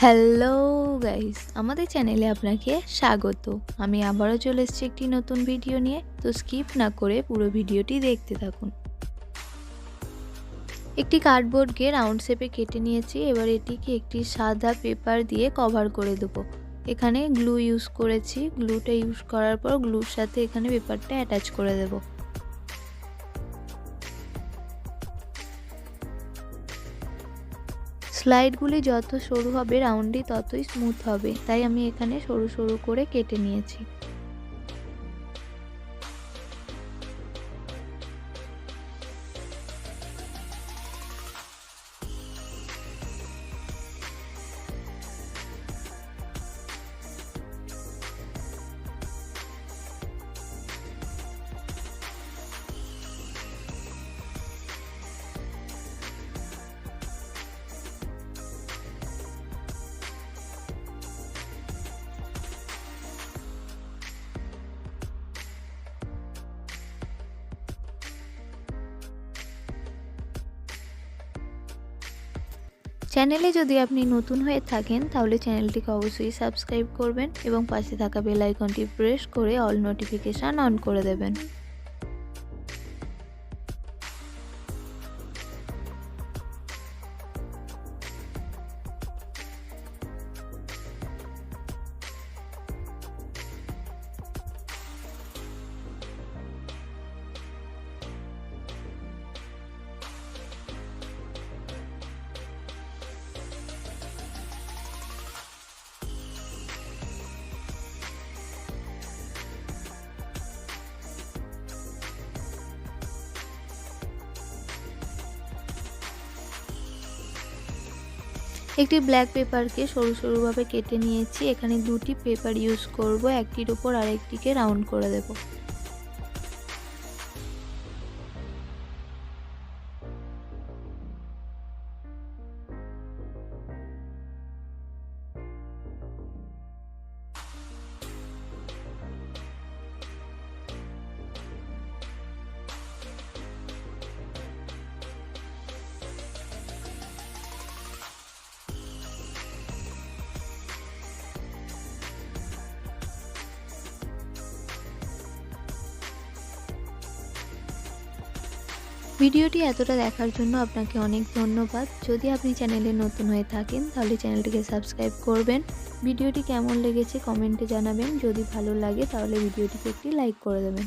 Hello guys, আমাদের চ্যানেলে আপনাকে স্বাগত। আমি আবারও চলে এসেছি একটি নতুন ভিডিও নিয়ে। তো স্কিপ না করে পুরো ভিডিওটি দেখতে থাকুন। একটি কার্ডবোর্ডকে রাউন্ড শেপে কেটে নিয়েছি। এবার এটিকে একটি সাদা পেপার দিয়ে কভার করে দেবো। এখানে গ্লু ইউজ করেছি। গ্লুটা ইউজ করার পর গ্লুর সাথে এখানে পেপারটা অ্যাটাচ করে দেবো। স্লাইডগুলি যত সরু হবে রাউন্ডটি ততই স্মুথ হবে, তাই আমি এখানে সরু সরু করে কেটে নিয়েছি। চ্যানেলে যদি আপনি নতুন হয়ে থাকেন তাহলে চ্যানেলটিকে অবশ্যই সাবস্ক্রাইব করবেন এবং পাশে থাকা বেল আইকনটি প্রেস করে অল নোটিফিকেশান অন করে দেবেন। একটি ব্ল্যাক পেপারকে সরু সরুভাবে কেটে নিয়েছি। এখানে দুটি পেপার ইউজ করব, একটির উপর আরেকটিকে রাউন্ড করে দেব। ভিডিওটি এতটা দেখার জন্য আপনাকে অনেক ধন্যবাদ। যদি আপনি চ্যানেলে নতুন হয়ে থাকেন তাহলে চ্যানেলটিকে সাবস্ক্রাইব করবেন। ভিডিওটি কেমন লেগেছে কমেন্টে জানাবেন। যদি ভালো লাগে তাহলে ভিডিওটিকে একটি লাইক করে দেবেন।